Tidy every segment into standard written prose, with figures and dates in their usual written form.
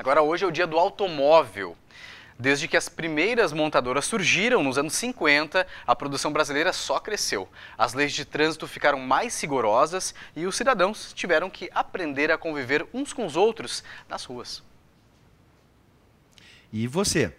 Agora, hoje é o dia do automóvel. Desde que as primeiras montadoras surgiram nos anos 50, a produção brasileira só cresceu. As leis de trânsito ficaram mais rigorosas e os cidadãos tiveram que aprender a conviver uns com os outros nas ruas. E você?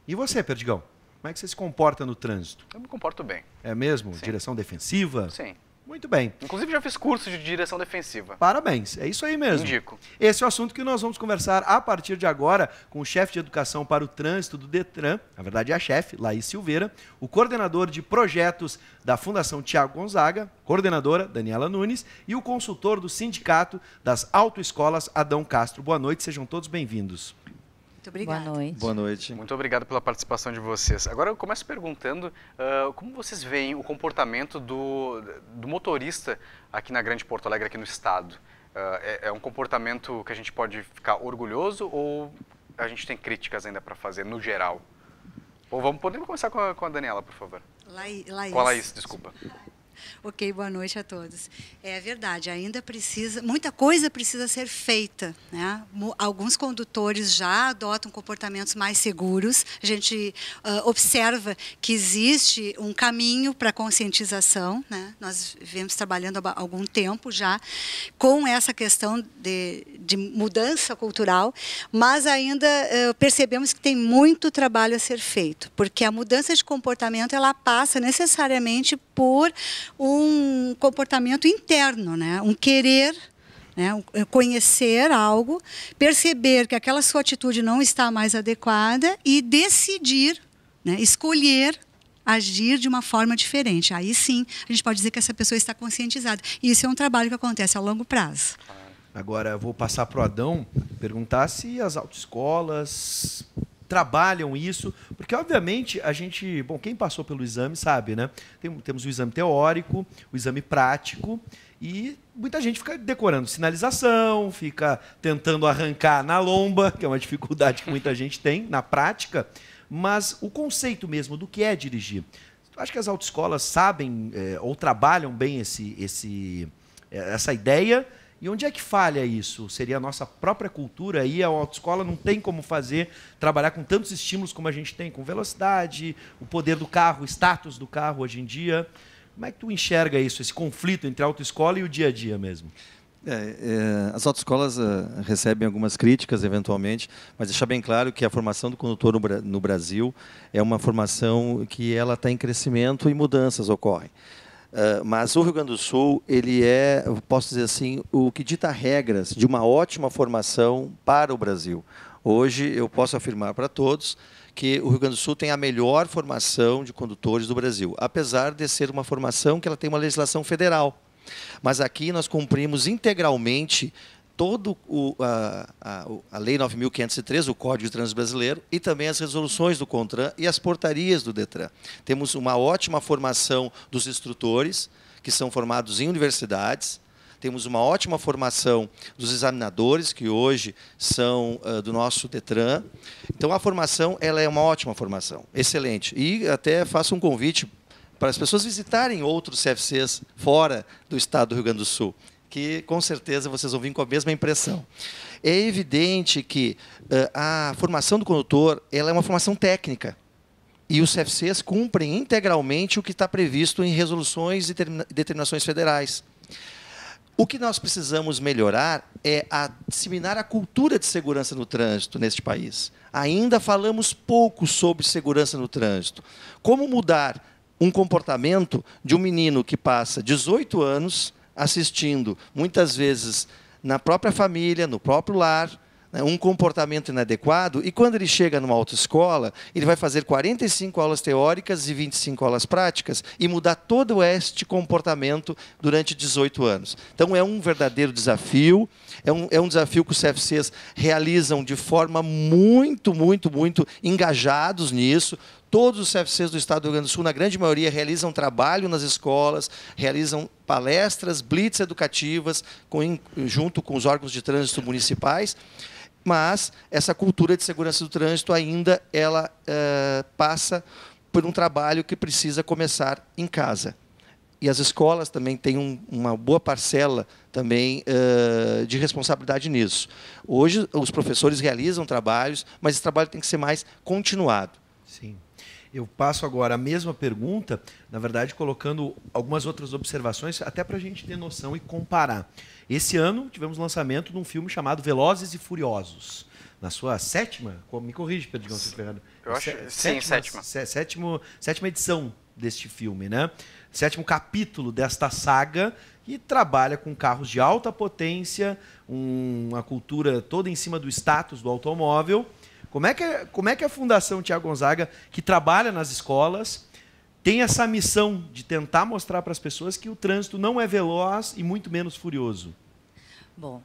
E você, Perdigão? Como é que você se comporta no trânsito? Eu me comporto bem. É mesmo? Sim. Direção defensiva? Sim. Muito bem. Inclusive já fiz curso de direção defensiva. Parabéns, é isso aí mesmo. Indico. Esse é o assunto que nós vamos conversar a partir de agora com o chefe de educação para o trânsito do Detran, na verdade é a chefe, Laís Silveira, o coordenador de projetos da Fundação Tiago Gonzaga, coordenadora Daniela Nunes e o consultor do Sindicato das Autoescolas, Adão Castro. Boa noite, sejam todos bem-vindos. Muito obrigada. Boa noite. Boa noite. Muito obrigado pela participação de vocês. Agora eu começo perguntando como vocês veem o comportamento do motorista aqui na Grande Porto Alegre, aqui no estado. É um comportamento que a gente pode ficar orgulhoso ou a gente tem críticas ainda para fazer no geral? Ou podemos começar com a Daniela, por favor. Laís. Com a Laís, desculpa. Ok, boa noite a todos. É verdade, ainda muita coisa precisa ser feita, né? Alguns condutores já adotam comportamentos mais seguros. A gente observa que existe um caminho para a conscientização, né? Nós vemos trabalhando há algum tempo já com essa questão de mudança cultural, mas ainda percebemos que tem muito trabalho a ser feito, porque a mudança de comportamento ela passa necessariamente por um comportamento interno, né? Um querer, né? Conhecer algo, perceber que aquela sua atitude não está mais adequada e decidir, né? Escolher agir de uma forma diferente. Aí sim, a gente pode dizer que essa pessoa está conscientizada. E isso é um trabalho que acontece a longo prazo. Agora eu vou passar para o Adão perguntar se as autoescolas trabalham isso, porque obviamente a gente, bom, quem passou pelo exame sabe, né? Temos o exame teórico, o exame prático e muita gente fica decorando sinalização, fica tentando arrancar na lomba, que é uma dificuldade que muita gente tem na prática, mas o conceito mesmo do que é dirigir. Acho que as autoescolas sabem ou trabalham bem essa ideia. E onde é que falha isso? Seria a nossa própria cultura aí, a autoescola não tem como trabalhar com tantos estímulos como a gente tem, com velocidade, o poder do carro, o status do carro hoje em dia. Como é que tu enxerga isso, esse conflito entre a autoescola e o dia a dia mesmo? As autoescolas recebem algumas críticas, eventualmente, mas deixar bem claro que a formação do condutor no Brasil é uma formação que ela está em crescimento e mudanças ocorrem. Mas o Rio Grande do Sul, ele é, eu posso dizer assim, o que dita regras de uma ótima formação para o Brasil. Hoje, eu posso afirmar para todos que o Rio Grande do Sul tem a melhor formação de condutores do Brasil, apesar de ser uma formação que ela tem uma legislação federal. Mas aqui nós cumprimos integralmente toda a Lei 9.503, o Código de Trânsito Brasileiro, e também as resoluções do CONTRAN e as portarias do DETRAN. Temos uma ótima formação dos instrutores, que são formados em universidades. Temos uma ótima formação dos examinadores, que hoje são do nosso DETRAN. Então, a formação ela é uma ótima formação, excelente. E até faço um convite para as pessoas visitarem outros CFCs fora do estado do Rio Grande do Sul, que com certeza vocês vão vir com a mesma impressão. É evidente que a formação do condutor ela é uma formação técnica. E os CFCs cumprem integralmente o que está previsto em resoluções e determinações federais. O que nós precisamos melhorar é disseminar a cultura de segurança no trânsito neste país. Ainda falamos pouco sobre segurança no trânsito. Como mudar um comportamento de um menino que passa 18 anos assistindo, muitas vezes, na própria família, no próprio lar, né, um comportamento inadequado, e quando ele chega numa autoescola, ele vai fazer 45 aulas teóricas e 25 aulas práticas e mudar todo este comportamento durante 18 anos. Então, é um verdadeiro desafio, é um desafio que os CFCs realizam de forma muito engajados nisso. Todos os CFCs do Estado do Rio Grande do Sul, na grande maioria, realizam trabalho nas escolas, realizam palestras, blitz educativas, junto com os órgãos de trânsito municipais, mas essa cultura de segurança do trânsito ainda passa por um trabalho que precisa começar em casa. e as escolas também têm uma boa parcela também de responsabilidade nisso. Hoje, os professores realizam trabalhos, mas esse trabalho tem que ser mais continuado. Sim. Eu passo agora a mesma pergunta, na verdade, colocando algumas outras observações, até para a gente ter noção e comparar. Esse ano, tivemos o lançamento de um filme chamado Velozes e Furiosos. Na sua sétima, me corrige, Perdigão, se estiver errado. Eu acho, sim, sétima. Sétima edição deste filme, né? Sétimo capítulo desta saga, que trabalha com carros de alta potência, uma cultura toda em cima do status do automóvel. Como é que a Fundação Tiago Gonzaga, que trabalha nas escolas, tem essa missão de tentar mostrar para as pessoas que o trânsito não é veloz e muito menos furioso? Bom,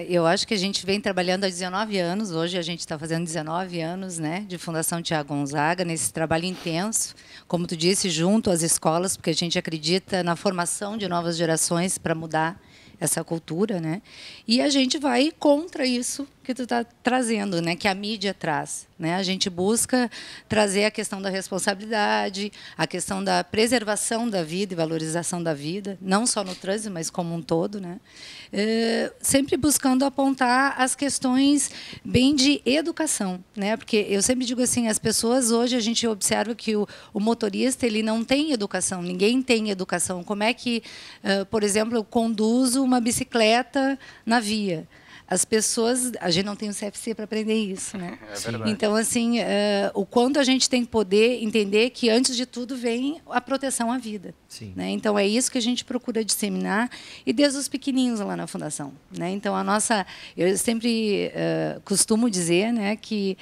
eu acho que a gente vem trabalhando há 19 anos, hoje a gente está fazendo 19 anos, né, de Fundação Tiago Gonzaga, nesse trabalho intenso, como tu disse, junto às escolas, porque a gente acredita na formação de novas gerações para mudar essa cultura, né? E a gente vai contra isso que tu está trazendo, né? Que a mídia traz, né? A gente busca trazer a questão da responsabilidade, a questão da preservação da vida e valorização da vida, não só no trânsito, mas como um todo, né? Sempre buscando apontar as questões bem de educação, né? Porque eu sempre digo assim, as pessoas hoje a gente observa que o motorista ele não tem educação, ninguém tem educação. Como é que, por exemplo, eu conduzo uma bicicleta na via? As pessoas, a gente não tem o CFC para aprender isso, né? É verdade. Então, assim, o quanto a gente tem que poder entender que, antes de tudo, vem a proteção à vida. Sim. Né? Então, é isso que a gente procura disseminar, e desde os pequenininhos lá na Fundação. Né? Então, eu sempre costumo dizer, né, que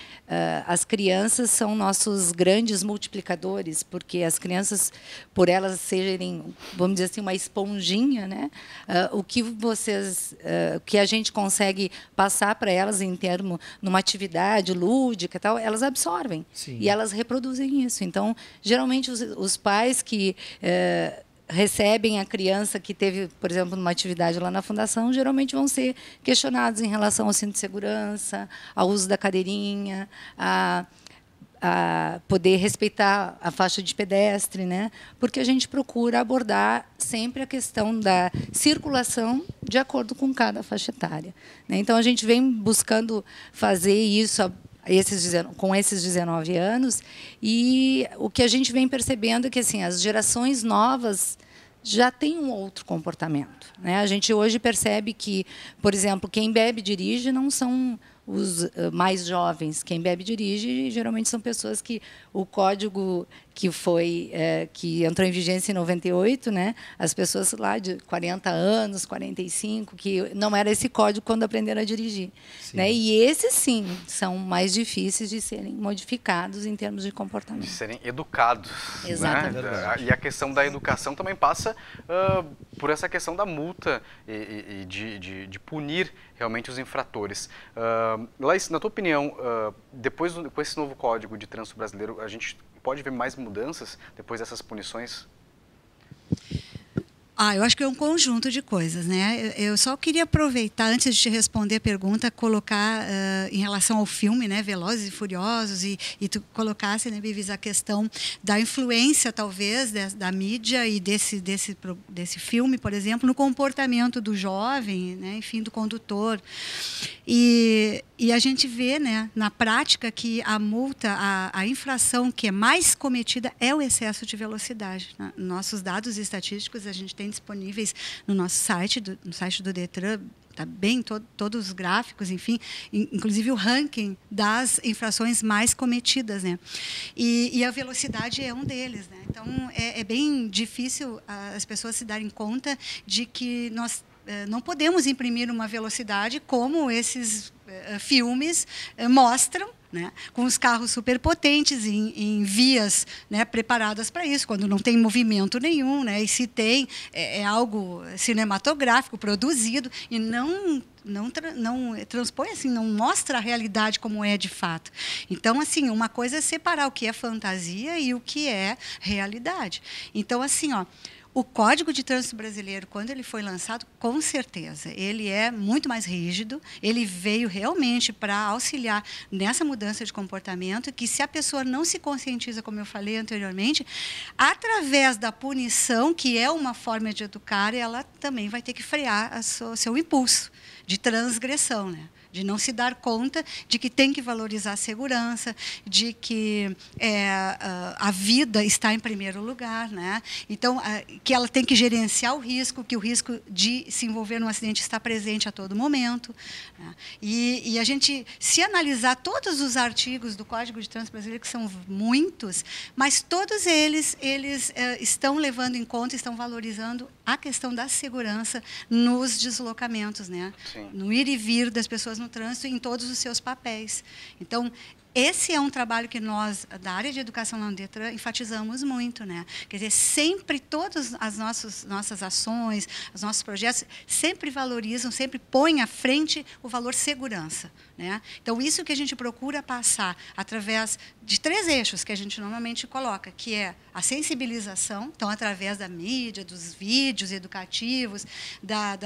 as crianças são nossos grandes multiplicadores, porque as crianças, por elas serem, vamos dizer assim, uma esponjinha, né, o que a gente consegue passar para elas em termos numa atividade lúdica e tal, elas absorvem. Sim. E elas reproduzem isso. Então, geralmente os pais que recebem a criança que teve, por exemplo, numa atividade lá na Fundação, geralmente vão ser questionados em relação ao cinto de segurança, ao uso da cadeirinha, a poder respeitar a faixa de pedestre, né? Porque a gente procura abordar sempre a questão da circulação de acordo com cada faixa etária. Né? Então, a gente vem buscando fazer isso com esses 19 anos, e o que a gente vem percebendo é que assim, as gerações novas já têm um outro comportamento. Né? A gente hoje percebe que, por exemplo, quem bebe e dirige não são os mais jovens. Quem bebe e dirige geralmente são pessoas que o código que entrou em vigência em 98, né? As pessoas lá de 40 anos, 45, que não era esse código quando aprenderam a dirigir. Né? E esses, sim, são mais difíceis de serem modificados em termos de comportamento. De serem educados. Exatamente. Né? E a questão da educação também passa por essa questão da multa e de punir realmente os infratores. Laís, na tua opinião, depois com esse novo Código de Trânsito Brasileiro, a gente pode ver mais mudanças depois dessas punições? Eu acho que é um conjunto de coisas, né? Eu só queria aproveitar, antes de te responder a pergunta, colocar em relação ao filme, né, Velozes e Furiosos, e tu colocasse, né, Bivis, a questão da influência, talvez, da mídia e desse filme, por exemplo, no comportamento do jovem, né, enfim, do condutor. E a gente vê, né, na prática, que a multa, a infração que é mais cometida é o excesso de velocidade. Né? Nossos dados estatísticos a gente tem disponíveis no nosso site, no site do Detran, está bem todos os gráficos, enfim, inclusive o ranking das infrações mais cometidas, né? E a velocidade é um deles, né? Então é bem difícil as pessoas se darem conta de que nós não podemos imprimir uma velocidade como esses filmes mostram, né, com os carros superpotentes em vias, né, preparadas para isso, quando não tem movimento nenhum, né, e se tem, é algo cinematográfico, produzido, e não transpõe, assim, não mostra a realidade como é de fato. Então, assim, uma coisa é separar o que é fantasia e o que é realidade. Então, assim, O Código de Trânsito Brasileiro, quando ele foi lançado, com certeza, ele é muito mais rígido, ele veio realmente para auxiliar nessa mudança de comportamento, que se a pessoa não se conscientiza, como eu falei anteriormente, através da punição, que é uma forma de educar, ela também vai ter que frear o seu impulso de transgressão, né? De não se dar conta de que tem que valorizar a segurança, de que a vida está em primeiro lugar, né? Então, que ela tem que gerenciar o risco, que o risco de se envolver num acidente está presente a todo momento, né? E a gente, se analisar todos os artigos do Código de Trânsito Brasileiro, que são muitos, mas todos eles estão levando em conta, estão valorizando a questão da segurança nos deslocamentos, né? Sim. No ir e vir das pessoas no trânsito em todos os seus papéis. Então, esse é um trabalho que nós, da área de educação lá no Detran, enfatizamos muito, né? Quer dizer, sempre todas as nossas ações, os nossos projetos, sempre valorizam, sempre põem à frente o valor segurança, né? Então, isso que a gente procura passar através de 3 eixos que a gente normalmente coloca, que é a sensibilização, então, através da mídia, dos vídeos educativos, da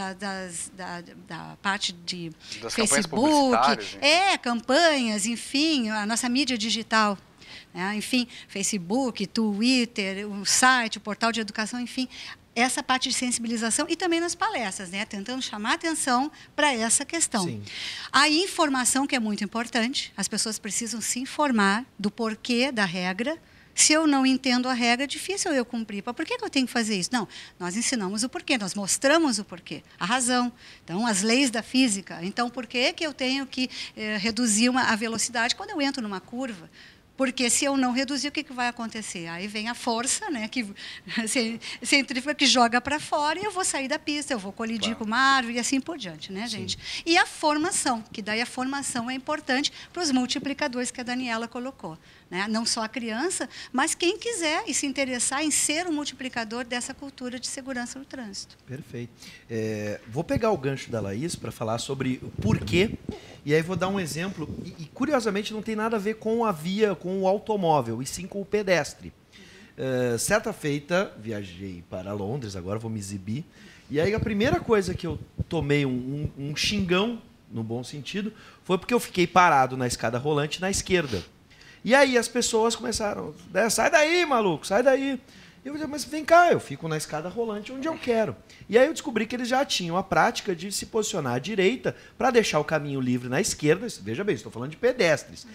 parte de das Facebook, campanhas campanhas, enfim, a nossa mídia digital, né? Enfim, Facebook, Twitter, o site, o portal de educação, enfim, essa parte de sensibilização e também nas palestras, né? Tentando chamar atenção para essa questão. Sim. A informação, que é muito importante, as pessoas precisam se informar do porquê da regra. Se eu não entendo a regra, é difícil eu cumprir. Por que eu tenho que fazer isso? Não, nós ensinamos o porquê, nós mostramos o porquê, a razão. Então, as leis da física. Então, por que eu tenho que reduzir a velocidade quando eu entro numa curva? Porque se eu não reduzir, o que vai acontecer? Aí vem a força, né, centrífuga, que joga para fora, e eu vou sair da pista, eu vou colidir com uma árvore e assim por diante, né, gente? E a formação, que daí a formação é importante para os multiplicadores que a Daniela colocou, né? Não só a criança, mas quem quiser e se interessar em ser um multiplicador dessa cultura de segurança no trânsito. Perfeito. Vou pegar o gancho da Laís para falar sobre o porquê, e aí vou dar um exemplo, e curiosamente não tem nada a ver com a via, com o automóvel, e sim com o pedestre. Certa feita, viajei para Londres, agora vou me exibir, e aí a primeira coisa que eu tomei um xingão, no bom sentido, foi porque eu fiquei parado na escada rolante na esquerda. E aí as pessoas começaram, sai daí, maluco, sai daí. Eu falei, mas vem cá, eu fico na escada rolante onde eu quero. E aí eu descobri que eles já tinham a prática de se posicionar à direita para deixar o caminho livre na esquerda. Veja bem, estou falando de pedestres.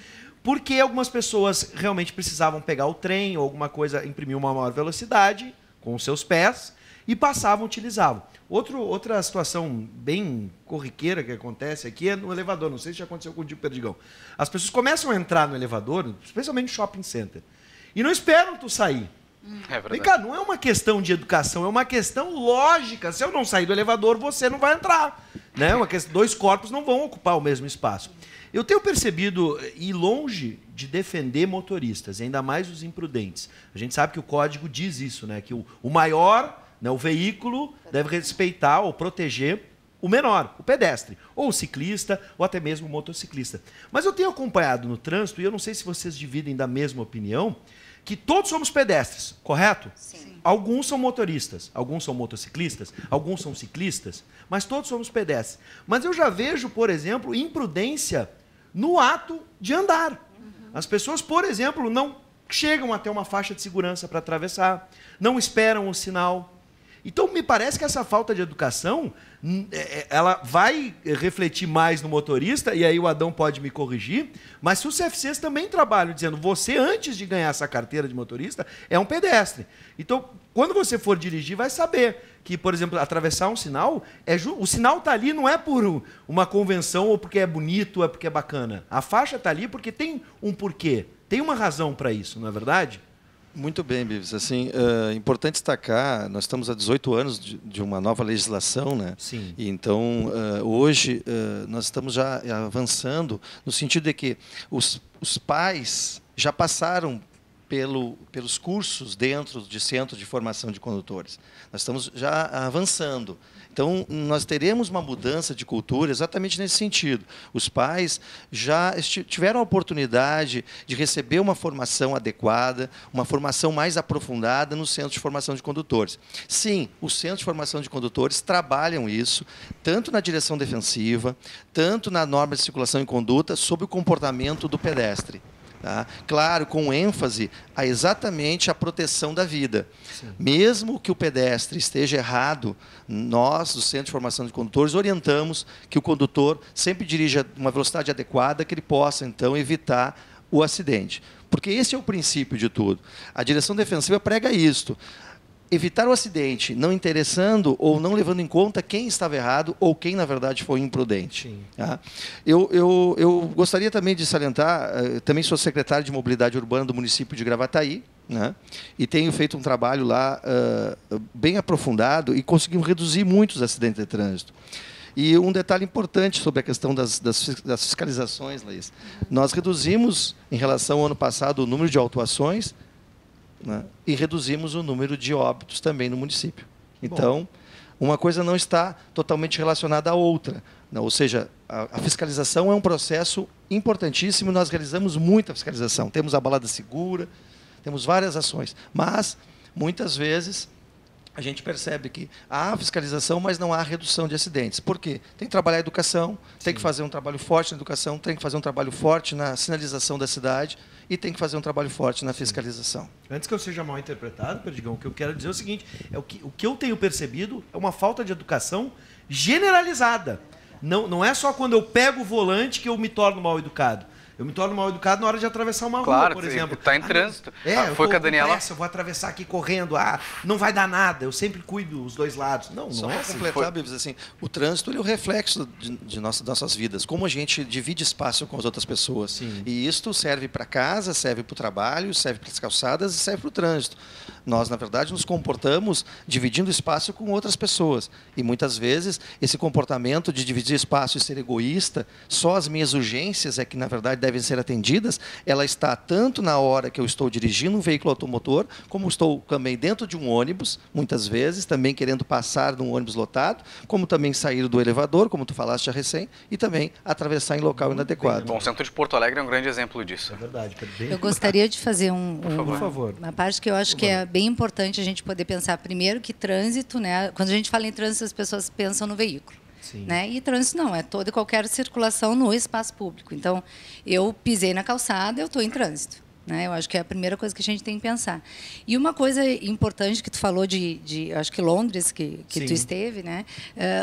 Porque algumas pessoas realmente precisavam pegar o trem ou alguma coisa, imprimir uma maior velocidade com os seus pés e passavam, utilizavam. Outra situação bem corriqueira que acontece aqui é no elevador. Não sei se já aconteceu com o Diego Perdigão. As pessoas começam a entrar no elevador, especialmente no shopping center, e não esperam tu sair. É verdade. Vem cá, não é uma questão de educação, é uma questão lógica. Se eu não sair do elevador, você não vai entrar, né? Dois corpos não vão ocupar o mesmo espaço. Eu tenho percebido, e longe de defender motoristas, ainda mais os imprudentes. A gente sabe que o código diz isso, né? Que o maior, né, o veículo, deve respeitar ou proteger o menor, o pedestre, ou o ciclista, ou até mesmo o motociclista. Mas eu tenho acompanhado no trânsito, e eu não sei se vocês dividem da mesma opinião, que todos somos pedestres, correto? Sim. Alguns são motoristas, alguns são motociclistas, alguns são ciclistas, mas todos somos pedestres. Mas eu já vejo, por exemplo, imprudência no ato de andar. As pessoas, por exemplo, não chegam até uma faixa de segurança para atravessar, não esperam o sinal. Então, me parece que essa falta de educação, ela vai refletir mais no motorista, e aí o Adão pode me corrigir, mas se os CFCs também trabalham dizendo, você, antes de ganhar essa carteira de motorista, é um pedestre. Então, quando você for dirigir, vai saber que, por exemplo, atravessar um sinal, o sinal está ali não é por uma convenção ou porque é bonito ou é porque é bacana. A faixa está ali porque tem um porquê, tem uma razão para isso, não é verdade? Muito bem, Bives. Assim, importante destacar, nós estamos há 18 anos de uma nova legislação, né? Sim. E então, hoje, nós estamos já avançando no sentido de que os pais já passaram pelos cursos dentro de centros de formação de condutores. Nós estamos já avançando. Então, nós teremos uma mudança de cultura exatamente nesse sentido. Os pais já tiveram a oportunidade de receber uma formação adequada, uma formação mais aprofundada no Centro de Formação de Condutores. Sim, os Centros de Formação de Condutores trabalham isso, tanto na direção defensiva, tanto na norma de circulação e conduta, sobre o comportamento do pedestre. Tá? Claro, com ênfase a exatamente a proteção da vida. Sim. Mesmo que o pedestre esteja errado, nós, do Centro de Formação de Condutores, orientamos que o condutor sempre dirija uma velocidade adequada, que ele possa, então, evitar o acidente. Porque esse é o princípio de tudo. A direção defensiva prega isto. Evitar o acidente, não interessando ou não levando em conta quem estava errado ou quem, na verdade, foi imprudente. Tá? Eu gostaria também de salientar, também sou secretário de Mobilidade Urbana do município de Gravataí, né? E tenho feito um trabalho lá bem aprofundado e conseguimos reduzir muitos acidentes de trânsito. E um detalhe importante sobre a questão das fiscalizações, Laís. Nós reduzimos, em relação ao ano passado, o número de autuações, né? E reduzimos o número de óbitos também no município. Então, uma coisa não está totalmente relacionada à outra. Ou seja, a fiscalização é um processo importantíssimo, nós realizamos muita fiscalização. Temos a balada segura, temos várias ações, mas, muitas vezes, a gente percebe que há fiscalização, mas não há redução de acidentes. Por quê? Tem que trabalhar a educação, tem que fazer um trabalho forte na educação, tem que fazer um trabalho forte na sinalização da cidade e tem que fazer um trabalho forte na fiscalização. Antes que eu seja mal interpretado, Perdigão, o que eu quero dizer é o seguinte, o que eu tenho percebido é uma falta de educação generalizada. Não é só quando eu pego o volante que eu me torno mal educado. Eu me torno mal educado na hora de atravessar uma rua, por exemplo. Está em trânsito. Foi com a Daniela. Eu vou atravessar aqui correndo. Não vai dar nada. Eu sempre cuido os dois lados. Não é assim. Completar, Bibs, assim, o trânsito ele é o reflexo de nossas vidas. Como a gente divide espaço com as outras pessoas. Sim. E isto serve para casa, serve para o trabalho, serve para as calçadas e serve para o trânsito. Nós, na verdade, nos comportamos dividindo espaço com outras pessoas. E, muitas vezes, esse comportamento de dividir espaço e ser egoísta, só as minhas urgências é que, na verdade, devem ser atendidas, ela está tanto na hora que eu estou dirigindo um veículo automotor, como estou também dentro de um ônibus, muitas vezes, também querendo passar de um ônibus lotado, como também sair do elevador, como tu falaste já recém, e também atravessar em local inadequado. Bom, o centro de Porto Alegre é um grande exemplo disso. É verdade. Eu gostaria de fazer por favor. Uma parte que eu acho que é bem importante a gente poder pensar primeiro que trânsito, né? Quando a gente fala em trânsito, as pessoas pensam no veículo. Né? E trânsito não, é toda e qualquer circulação no espaço público. Então, eu pisei na calçada, eu estou em trânsito. Né? Eu acho que é a primeira coisa que a gente tem que pensar. E uma coisa importante que tu falou eu acho que Londres, que tu esteve, né?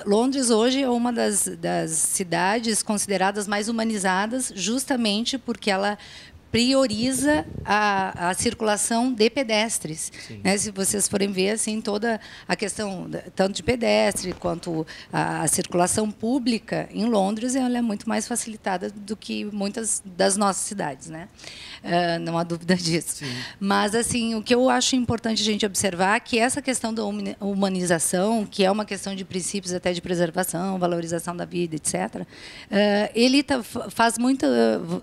Londres hoje é uma das cidades consideradas mais humanizadas, justamente porque ela prioriza a circulação de pedestres. Né? Se vocês forem ver assim, toda a questão, tanto de pedestre quanto a circulação pública em Londres, ela é muito mais facilitada do que muitas das nossas cidades. Né? Não há dúvida disso. Sim. Mas assim, o que eu acho importante a gente observar é que essa questão da humanização, que é uma questão de princípios até de preservação, valorização da vida, etc., ele faz muito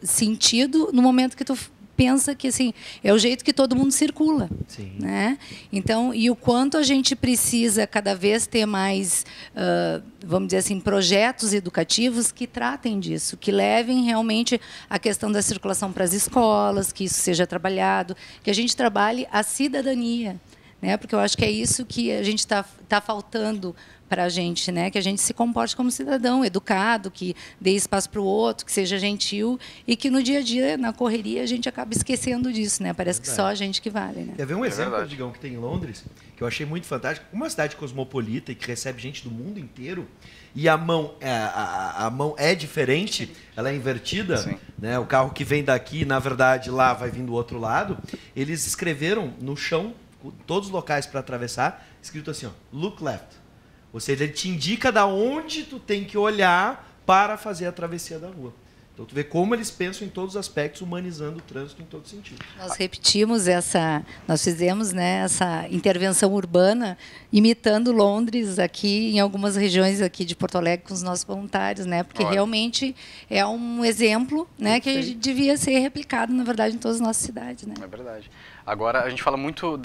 sentido no momento que tu pensa que assim é o jeito que todo mundo circula. Sim. Né? Então, e o quanto a gente precisa cada vez ter mais, vamos dizer assim, projetos educativos que tratem disso, que levem realmente a questão da circulação para as escolas, que isso seja trabalhado, que a gente trabalhe a cidadania, né? Porque eu acho que é isso que a gente está faltando para a gente, né? Que a gente se comporte como cidadão, educado, que dê espaço para o outro, que seja gentil e que no dia a dia, na correria, a gente acaba esquecendo disso, né? Parece que só a gente que vale, né? Quer ver um exemplo, digamos, que tem em Londres, que eu achei muito fantástico, uma cidade cosmopolita e que recebe gente do mundo inteiro, e a mão é diferente, ela é invertida, né? O carro que vem daqui, na verdade, lá vai vir do outro lado. Eles escreveram no chão, todos os locais para atravessar, escrito assim, ó, look left. Ou seja, ele te indica da onde tu tem que olhar para fazer a travessia da rua. Então, tu vê como eles pensam em todos os aspectos, humanizando o trânsito em todo sentido. Nós repetimos nós fizemos, né, essa intervenção urbana, imitando Londres aqui, em algumas regiões aqui de Porto Alegre, com os nossos voluntários, né, porque realmente é um exemplo, né, que devia ser replicado, na verdade, em todas as nossas cidades. Né? É verdade. Agora, a gente fala muito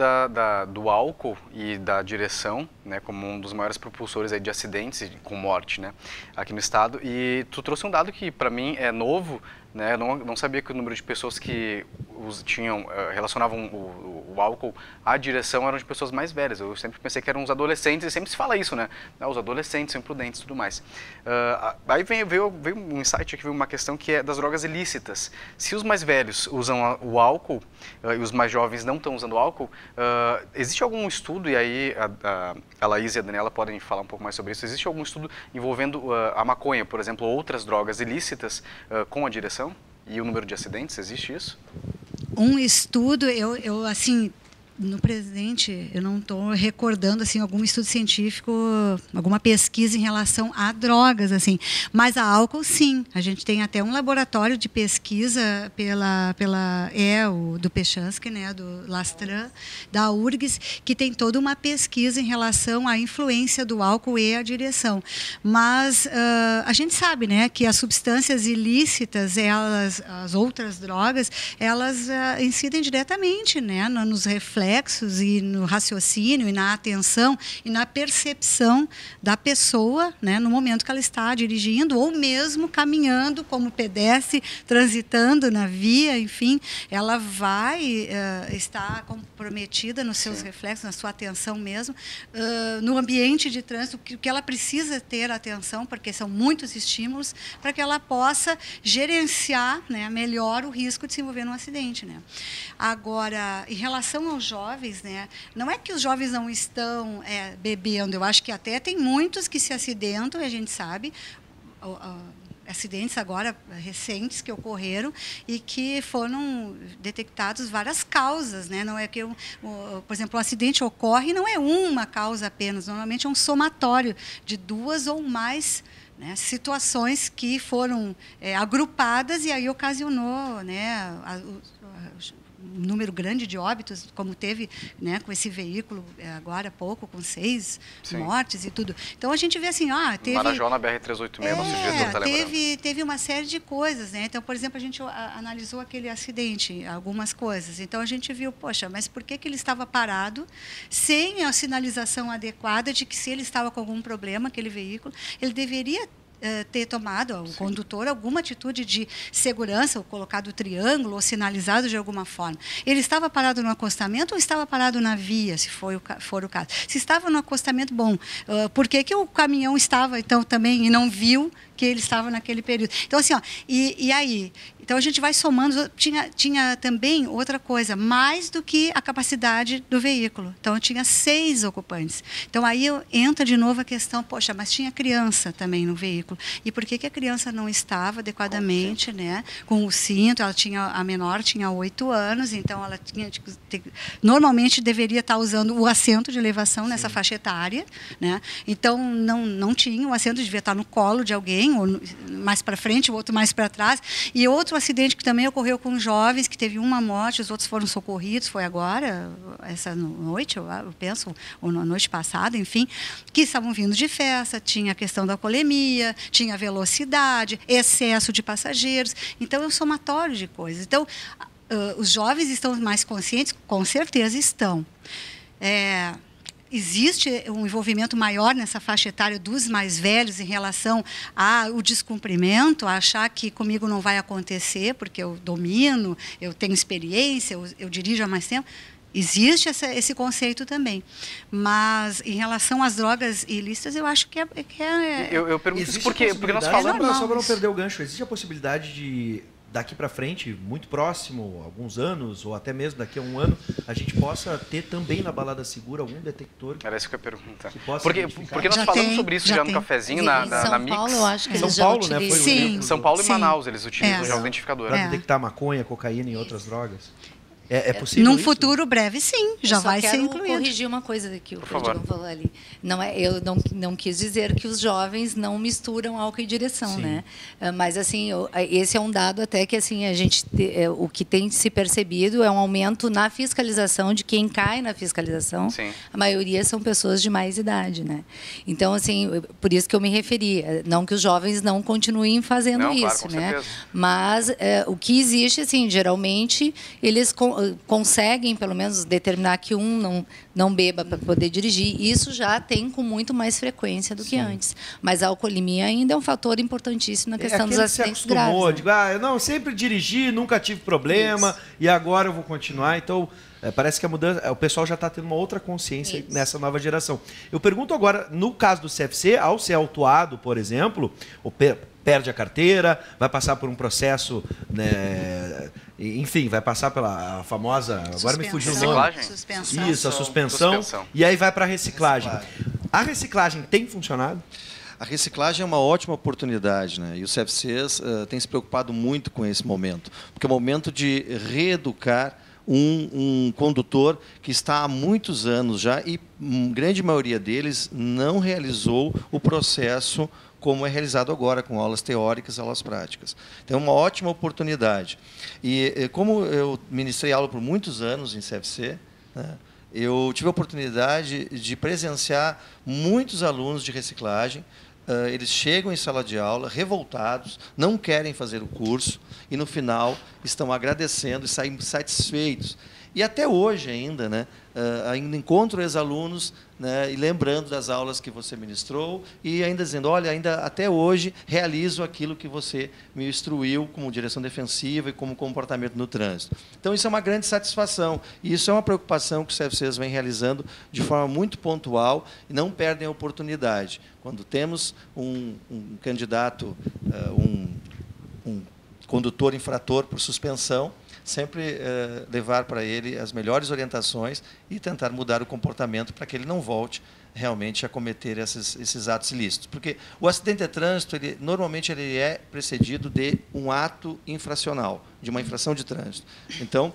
do álcool e da direção, né, como um dos maiores propulsores aí de acidentes com morte, né, aqui no estado. E tu trouxe um dado que, para mim, é novo, né, eu não sabia que o número de pessoas que relacionavam o álcool à direção eram de pessoas mais velhas. Eu sempre pensei que eram os adolescentes, e sempre se fala isso, né? Os adolescentes são imprudentes e tudo mais. Aí veio um insight aqui, veio uma questão que é das drogas ilícitas. Se os mais velhos usam o álcool e os mais jovens não estão usando álcool, existe algum estudo, e aí a Laís e a Daniela podem falar um pouco mais sobre isso, existe algum estudo envolvendo a maconha, por exemplo, ou outras drogas ilícitas com a direção? E o número de acidentes, existe isso? Um estudo, eu assim, no presente, eu não estou recordando assim algum estudo científico, alguma pesquisa em relação a drogas, assim, mas a álcool, sim. A gente tem até um laboratório de pesquisa do Pechansky, né, do Lastran, da URGS, que tem toda uma pesquisa em relação à influência do álcool e a direção. Mas a gente sabe, né, que as substâncias ilícitas, as outras drogas, elas incidem diretamente, né, nos reflexos e no raciocínio e na atenção e na percepção da pessoa, né, no momento que ela está dirigindo ou mesmo caminhando como pedestre, transitando na via, enfim, ela vai estar comprometida nos seus reflexos, na sua atenção mesmo, no ambiente de trânsito, que ela precisa ter atenção, porque são muitos estímulos, para que ela possa gerenciar, né, melhor o risco de se envolver num acidente, né. Agora, em relação aos jovens, né, não é que os jovens não estão bebendo, eu acho que até tem muitos que se acidentam, a gente sabe, acidentes agora recentes que ocorreram e que foram detectados várias causas, né? Não é que, por exemplo, um acidente ocorre e não é uma causa apenas, normalmente é um somatório de duas ou mais, né, situações que foram agrupadas e aí ocasionou, né, um número grande de óbitos, como teve, né, com esse veículo agora há pouco, com 6 mortes e tudo. Então a gente vê assim, teve... Marajó na BR-386, nossos dias não está lembrando. Teve uma série de coisas, né? Então, por exemplo, a gente analisou aquele acidente, algumas coisas. Então a gente viu, poxa, mas por que ele estava parado sem a sinalização adequada de que se ele estava com algum problema, aquele veículo, ele deveria ter tomado, o condutor, alguma atitude de segurança, ou colocado o triângulo, ou sinalizado de alguma forma. Ele estava parado no acostamento ou estava parado na via, se for o caso? Se estava no acostamento, bom, por que o caminhão estava, então, também, e não viu que ele estava naquele período? Então, assim, e aí? Então, a gente vai somando. Tinha também outra coisa, mais do que a capacidade do veículo. Então, tinha 6 ocupantes. Então, aí entra de novo a questão, poxa, mas tinha criança também no veículo. E por que a criança não estava adequadamente, né, com o cinto? A menor tinha 8 anos, então ela normalmente deveria estar usando o assento de elevação nessa faixa etária, né? Então, não tinha, o assento devia estar no colo de alguém, ou mais para frente, o outro mais para trás. E outro acidente que também ocorreu com jovens, que teve uma morte, os outros foram socorridos, foi agora, essa noite, eu penso, ou na noite passada, enfim, que estavam vindo de festa, tinha a questão da alcoolemia, tinha velocidade, excesso de passageiros. Então, é um somatório de coisas. Então, os jovens estão mais conscientes? Com certeza estão. Existe um envolvimento maior nessa faixa etária dos mais velhos em relação ao descumprimento, a achar que comigo não vai acontecer, porque eu domino, eu tenho experiência, eu dirijo há mais tempo. Existe esse conceito também. Mas, em relação às drogas ilícitas, eu acho que é... Eu pergunto isso porque nós falamos... Só para não perder o gancho, existe a possibilidade de, daqui para frente, muito próximo, alguns anos, ou até mesmo daqui a um ano, a gente possa ter também na balada segura algum detector? Era isso que eu ia perguntar. Porque nós falamos sobre isso já no cafezinho, na Mix. São Paulo, eu acho que São eles Paulo, já utilizam. né? Sim. São Paulo e Manaus, eles utilizam já o identificador. Para detectar maconha, cocaína e outras drogas. É possível Num isso? futuro breve, sim, já vai ser incluído. Eu quero corrigir uma coisa que o Perdigão falou ali. Eu não quis dizer que os jovens não misturam álcool e direção, né? Mas, assim, esse é um dado até que, assim, o que tem se percebido é um aumento na fiscalização de quem cai na fiscalização. Sim. A maioria são pessoas de mais idade, né? Então, assim, por isso que eu me referi. Não que os jovens não continuem fazendo não, isso, claro, com né? certeza. Mas o que existe, assim, geralmente, eles conseguem, pelo menos, determinar que um não beba para poder dirigir. Isso já tem com muito mais frequência do que antes. Mas a alcoolemia ainda é um fator importantíssimo na questão dos acidentes graves. Digo, eu sempre dirigi, nunca tive problema, e agora eu vou continuar. Então, parece que a mudança, o pessoal já está tendo uma outra consciência nessa nova geração. Eu pergunto agora, no caso do CFC, ao ser autuado, por exemplo, perde a carteira, vai passar por um processo, né, enfim, vai passar pela famosa... Agora me fugiu o nome. Suspensão. Isso, a suspensão. E aí vai para a reciclagem. A reciclagem tem funcionado? A reciclagem é uma ótima oportunidade, né? E o CFCs tem se preocupado muito com esse momento, porque é o momento de reeducar um condutor que está há muitos anos já e grande maioria deles não realizou o processo como é realizado agora, com aulas teóricas e aulas práticas. Então, é uma ótima oportunidade. E como eu ministrei aula por muitos anos em CFC, né, eu tive a oportunidade de presenciar muitos alunos de reciclagem. Eles chegam em sala de aula revoltados, não querem fazer o curso e, no final, estão agradecendo e saem satisfeitos. E até hoje ainda, né, ainda encontro ex-alunos, né, e lembrando das aulas que você ministrou e ainda dizendo, olha, ainda até hoje realizo aquilo que você me instruiu como direção defensiva e como comportamento no trânsito. Então, isso é uma grande satisfação. E isso é uma preocupação que os CFCs vêm realizando de forma muito pontual e não perdem a oportunidade. Quando temos um candidato, um condutor infrator por suspensão, sempre levar para ele as melhores orientações e tentar mudar o comportamento para que ele não volte realmente a cometer esses atos ilícitos. Porque o acidente de trânsito, normalmente ele é precedido de um ato infracional, de uma infração de trânsito. Então,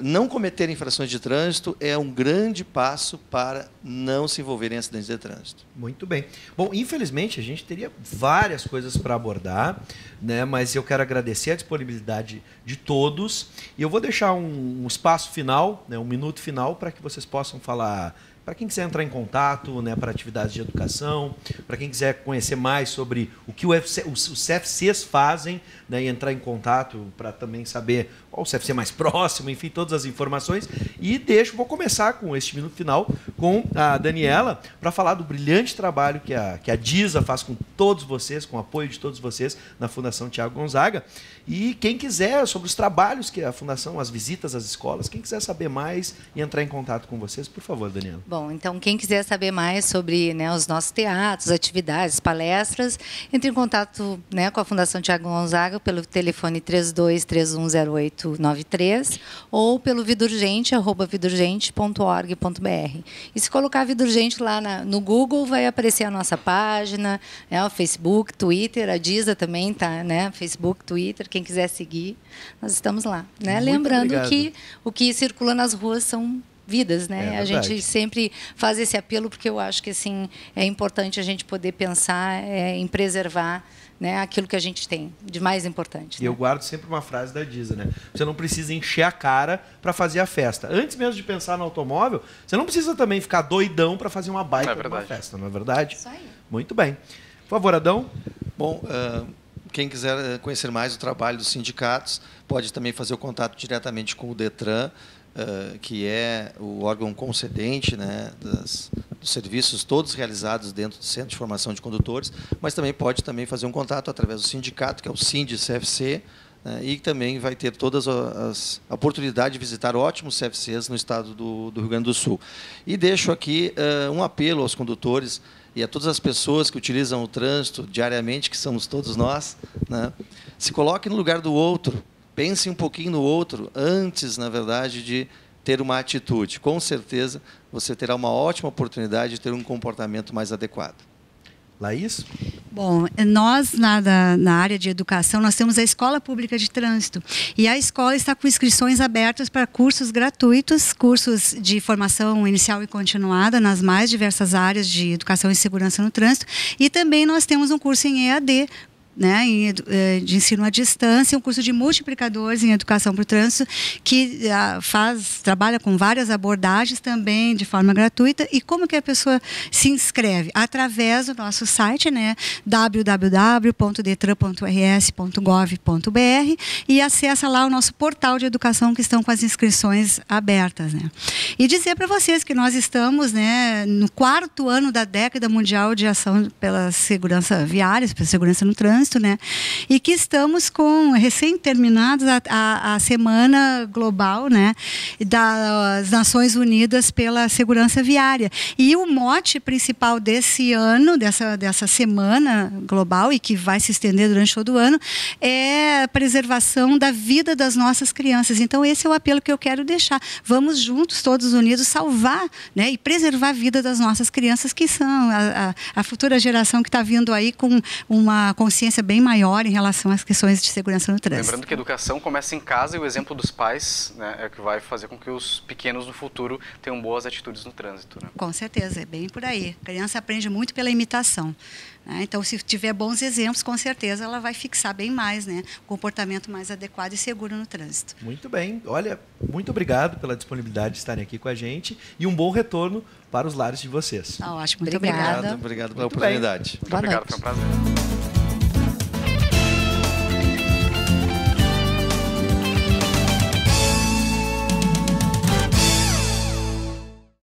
não cometer infrações de trânsito é um grande passo para não se envolver em acidentes de trânsito. Muito bem. Bom, infelizmente, a gente teria várias coisas para abordar, né? Mas eu quero agradecer a disponibilidade de todos. E eu vou deixar um espaço final, né? Um minuto final, para que vocês possam falar... Para quem quiser entrar em contato, né, para atividades de educação, para quem quiser conhecer mais sobre o que os CFCs fazem, né, e entrar em contato para também saber qual o CFC mais próximo, enfim, todas as informações. E vou começar com este minuto final com a Daniela para falar do brilhante trabalho que a DISA faz com todos vocês, com o apoio de todos vocês na Fundação Tiago Gonzaga. E quem quiser, sobre os trabalhos que a Fundação, as visitas às escolas, quem quiser saber mais e entrar em contato com vocês, por favor, Daniela. Bom, então, quem quiser saber mais sobre, né, os nossos teatros, atividades, palestras, entre em contato, né, com a Fundação Tiago Gonzaga pelo telefone 32310893 ou pelo vidurgente@vidurgente.org.br. E se colocar Vidurgente lá no Google, vai aparecer a nossa página, né, o Facebook, Twitter, a DISA também está, né, Facebook, Twitter, quem quiser seguir, nós estamos lá. Né? Lembrando que o que circula nas ruas são vidas, né? A gente sempre faz esse apelo porque eu acho que assim é importante a gente poder pensar em preservar, né, aquilo que a gente tem de mais importante. E eu guardo sempre uma frase da DISA, né? Você não precisa encher a cara para fazer a festa. Antes mesmo de pensar no automóvel, você não precisa também ficar doidão para fazer uma baita de uma festa, não é verdade? Isso aí. Muito bem. Por favor, Adão. Bom, quem quiser conhecer mais o trabalho dos sindicatos, pode também fazer o contato diretamente com o DETRAN, que é o órgão concedente, né, dos serviços todos realizados dentro do Centro de Formação de Condutores, mas também pode fazer um contato através do sindicato, que é o SINDI-CFC, né, e também vai ter todas a oportunidade de visitar ótimos CFCs no estado do Rio Grande do Sul. E deixo aqui um apelo aos condutores e a todas as pessoas que utilizam o trânsito diariamente, que somos todos nós, né, se coloque no lugar do outro. Pense um pouquinho no outro antes, na verdade, de ter uma atitude. Com certeza, você terá uma ótima oportunidade de ter um comportamento mais adequado. Laís? Bom, nós na área de educação, nós temos a Escola Pública de Trânsito. E a escola está com inscrições abertas para cursos gratuitos, cursos de formação inicial e continuada nas mais diversas áreas de educação e segurança no trânsito. E também nós temos um curso em EAD, né, de ensino à distância, um curso de multiplicadores em educação para o trânsito, que trabalha com várias abordagens também de forma gratuita. E como que a pessoa se inscreve? Através do nosso site, né, www.detran.rs.gov.br, e acessa lá o nosso portal de educação, que estão com as inscrições abertas, né. E dizer para vocês que nós estamos, né, no 4º ano da década mundial de ação pela segurança viária, pela segurança no trânsito, né? E que estamos com recém-terminados a Semana Global, né, das Nações Unidas pela Segurança Viária. E o mote principal desse ano, dessa Semana Global, e que vai se estender durante todo o ano, é a preservação da vida das nossas crianças. Então, esse é o apelo que eu quero deixar. Vamos juntos, todos unidos, salvar, né, e preservar a vida das nossas crianças, que são a futura geração que está vindo aí com uma consciência bem maior em relação às questões de segurança no trânsito. Lembrando que a educação começa em casa, e o exemplo dos pais, né, é o que vai fazer com que os pequenos no futuro tenham boas atitudes no trânsito, né? Com certeza, é bem por aí. A criança aprende muito pela imitação, né? Então, se tiver bons exemplos, com certeza ela vai fixar bem mais, né, um comportamento mais adequado e seguro no trânsito. Muito bem. Olha, muito obrigado pela disponibilidade de estarem aqui com a gente, e um bom retorno para os lares de vocês. Tá ótimo, muito Obrigada. obrigada. Obrigado pela Muito bem. oportunidade. Muito obrigado, foi um prazer.